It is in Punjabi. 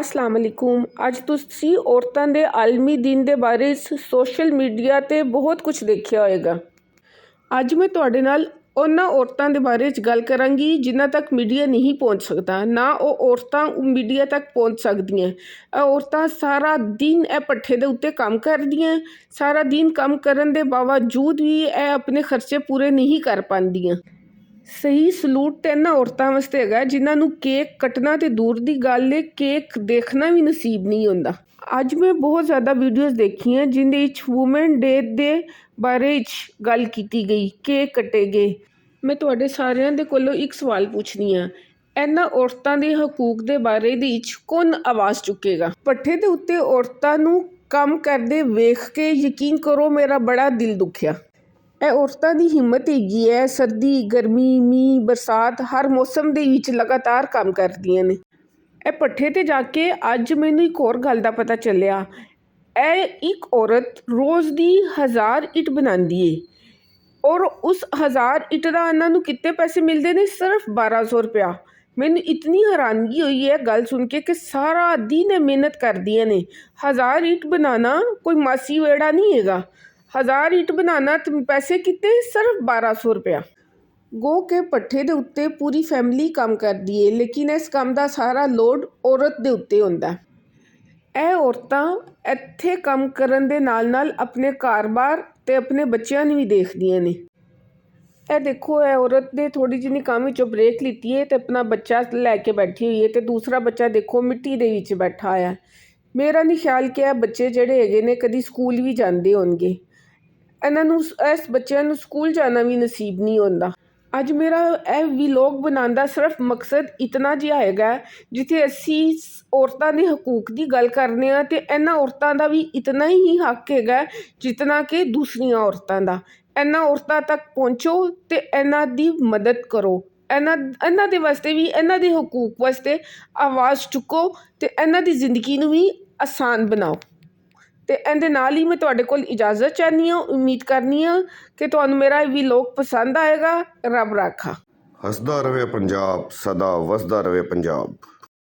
अस्सलाम वालेकुम। ਅੱਜ ਤੁਸੀਂ ਔਰਤਾਂ ਦੇ ਆਲਮੀ ਦਿਨ ਦੇ ਬਾਰੇ ਸੋਸ਼ਲ ਮੀਡੀਆ 'ਤੇ ਬਹੁਤ ਕੁਝ ਦੇਖਿਆ ਹੋਏਗਾ। ਅੱਜ ਮੈਂ ਤੁਹਾਡੇ ਨਾਲ ਉਹਨਾਂ ਔਰਤਾਂ ਦੇ ਬਾਰੇ 'ਚ ਗੱਲ ਕਰਾਂਗੀ ਜਿਨ੍ਹਾਂ ਤੱਕ ਮੀਡੀਆ ਨਹੀਂ ਪਹੁੰਚ ਸਕਦਾ, ਨਾ ਉਹ ਔਰਤਾਂ ਮੀਡੀਆ ਤੱਕ ਪਹੁੰਚ ਸਕਦੀਆਂ। ਇਹ ਔਰਤਾਂ ਸਾਰਾ ਦਿਨ ਇਹ ਭੱਠੇ ਦੇ ਉੱਤੇ ਕੰਮ ਕਰਦੀਆਂ, ਸਾਰਾ ਦਿਨ ਕੰਮ ਕਰਨ ਦੇ ਬਾਵਜੂਦ ਵੀ ਇਹ ਆਪਣੇ ਖਰਚੇ ਪੂਰੇ ਨਹੀਂ ਕਰ ਪਾਉਂਦੀਆਂ। ਸਹੀ ਸਲੂਟ ਤਾਂ ਇਹਨਾਂ ਔਰਤਾਂ ਵਾਸਤੇ ਹੈਗਾ ਜਿਨ੍ਹਾਂ ਨੂੰ ਕੇਕ ਕੱਟਣਾ ਤੇ ਦੂਰ ਦੀ ਗੱਲ ਹੈ, ਕੇਕ ਦੇਖਣਾ ਵੀ ਨਸੀਬ ਨਹੀਂ ਹੁੰਦਾ। ਅੱਜ ਮੈਂ ਬਹੁਤ ਜ਼ਿਆਦਾ ਵੀਡੀਓਜ਼ ਦੇਖੀਆਂ ਜਿਹਦੇ ਵਿੱਚ ਵੂਮਨ ਡੇ ਦੇ ਬਾਰੇ 'ਚ ਗੱਲ ਕੀਤੀ ਗਈ, ਕੇਕ ਕੱਟੇ ਗਏ। ਮੈਂ ਤੁਹਾਡੇ ਸਾਰਿਆਂ ਦੇ ਕੋਲੋਂ ਇੱਕ ਸਵਾਲ ਪੁੱਛਦੀ ਹਾਂ, ਇਹਨਾਂ ਔਰਤਾਂ ਦੇ ਹਕੂਕ ਦੇ ਬਾਰੇ ਦੇ ਵਿੱਚ ਕੌਣ ਆਵਾਜ਼ ਚੁੱਕੇਗਾ? ਭੱਠੇ ਦੇ ਉੱਤੇ ਔਰਤਾਂ ਨੂੰ ਕੰਮ ਕਰਦੇ ਵੇਖ ਕੇ ਯਕੀਨ ਕਰੋ ਮੇਰਾ ਬੜਾ ਦਿਲ ਦੁਖਿਆ। ਇਹ ਔਰਤਾਂ ਦੀ ਹਿੰਮਤ ਹੈਗੀ ਹੈ, ਸਰਦੀ, ਗਰਮੀ, ਮੀਂਹ, ਬਰਸਾਤ ਹਰ ਮੌਸਮ ਦੇ ਵਿੱਚ ਲਗਾਤਾਰ ਕੰਮ ਕਰਦੀਆਂ ਨੇ। ਇਹ ਭੱਠੇ 'ਤੇ ਜਾ ਕੇ ਅੱਜ ਮੈਨੂੰ ਇੱਕ ਹੋਰ ਗੱਲ ਦਾ ਪਤਾ ਚੱਲਿਆ। ਇਹ ਇੱਕ ਔਰਤ ਰੋਜ਼ ਦੀ 1000 ਇੱਟ ਬਣਾਉਂਦੀ ਏ ਔਰ ਉਸ 1000 ਇੱਟ ਦਾ ਇਹਨਾਂ ਨੂੰ ਕਿੰਨੇ ਪੈਸੇ ਮਿਲਦੇ ਨੇ? ਸਿਰਫ 1200 ਰੁਪਇਆ। ਮੈਨੂੰ ਇਤਨੀ ਹੈਰਾਨਗੀ ਹੋਈ ਹੈ ਗੱਲ ਸੁਣ ਕੇ ਕਿ ਸਾਰਾ ਦਿਨ ਇਹ ਮਿਹਨਤ ਕਰਦੀਆਂ ਨੇ। 1000 ਇੱਟ ਬਣਾਉਣਾ ਕੋਈ ਮਾਸੀ ਵੇੜਾ ਨਹੀਂ ਹੈਗਾ। 1000 ਇੱਟ ਬਣਾਉਣਾ ਤੇ ਪੈਸੇ ਕਿਤੇ? ਸਿਰਫ 1200 ਰੁਪਇਆ। ਗੋ ਕੇ ਭੱਠੇ ਦੇ ਉੱਤੇ ਪੂਰੀ ਫੈਮਿਲੀ ਕੰਮ ਕਰਦੀ ਏ, ਲੇਕਿਨ ਇਸ ਕੰਮ ਦਾ ਸਾਰਾ ਲੋਡ ਔਰਤ ਦੇ ਉੱਤੇ ਹੁੰਦਾ। ਇਹ ਔਰਤਾਂ ਇੱਥੇ ਕੰਮ ਕਰਨ ਦੇ ਨਾਲ ਨਾਲ ਆਪਣੇ ਘਰ-ਬਾਰ ਤੇ ਆਪਣੇ ਬੱਚਿਆਂ ਨੂੰ ਵੀ ਦੇਖਦੀਆਂ ਨੇ। ਇਹ ਦੇਖੋ, ਇਹ ਔਰਤ ਨੇ ਥੋੜ੍ਹੀ ਜਿਹੀ ਕੰਮ ਵਿੱਚੋਂ ਬ੍ਰੇਕ ਲਿੱਤੀ ਹੈ ਤੇ ਆਪਣਾ ਬੱਚਾ ਲੈ ਕੇ ਬੈਠੀ ਹੋਈ ਹੈ ਤੇ ਦੂਸਰਾ ਬੱਚਾ ਦੇਖੋ ਮਿੱਟੀ ਦੇ ਵਿੱਚ ਬੈਠਾ ਹੋਇਆ। ਮੇਰਾ ਨਹੀਂ ਖਿਆਲ ਕਿ ਇਹ ਬੱਚੇ ਜਿਹੜੇ ਹੈਗੇ ਨੇ ਕਦੀ ਸਕੂਲ ਵੀ ਜਾਂਦੇ ਹੋਣਗੇ। ਇਹਨਾਂ ਨੂੰ ਇਸ ਬੱਚਿਆਂ ਨੂੰ ਸਕੂਲ ਜਾਣਾ ਵੀ ਨਸੀਬ ਨਹੀਂ ਹੁੰਦਾ। ਅੱਜ ਮੇਰਾ ਇਹ ਵਲੌਗ ਬਣਾਉਣ ਦਾ ਸਿਰਫ ਮਕਸਦ ਇਤਨਾ ਜਿਹਾ ਹੈਗਾ, ਜਿੱਥੇ ਅਸੀਂ ਔਰਤਾਂ ਦੇ ਹਕੂਕ ਦੀ ਗੱਲ ਕਰਨੇ ਹਾਂ ਤੇ ਇਹਨਾਂ ਔਰਤਾਂ ਦਾ ਵੀ ਇਤਨਾ ਹੀ ਹੱਕ ਹੈਗਾ ਜਿਤਨਾ ਕਿ ਦੂਸਰੀਆਂ ਔਰਤਾਂ ਦਾ। ਇਹਨਾਂ ਔਰਤਾਂ ਤੱਕ ਪਹੁੰਚੋ ਤੇ ਇਹਨਾਂ ਦੀ ਮਦਦ ਕਰੋ। ਇਹਨਾਂ ਦੇ ਵਾਸਤੇ ਵੀ, ਇਹਨਾਂ ਦੇ ਹਕੂਕ ਵਾਸਤੇ ਆਵਾਜ਼ ਚੁੱਕੋ ਤੇ ਇਹਨਾਂ ਦੀ ਜ਼ਿੰਦਗੀ ਨੂੰ ਵੀ ਆਸਾਨ ਬਣਾਓ। ਤੇ ਇਹਦੇ ਨਾਲ ਹੀ ਮੈਂ ਤੁਹਾਡੇ ਕੋਲ ਇਜਾਜ਼ਤ ਚਾਹੁੰਦੀ ਹਾਂ। ਉਮੀਦ ਕਰਨੀ ਹਾਂ ਕਿ ਤੁਹਾਨੂੰ ਮੇਰਾ ਇਹ ਵਲੌਗ ਪਸੰਦ ਆਏਗਾ। ਰੱਬ ਰਾਖਾ। ਹੱਸਦਾ ਰਵੇ ਪੰਜਾਬ, ਸਦਾ ਵਸਦਾ ਰਵੇ ਪੰਜਾਬ।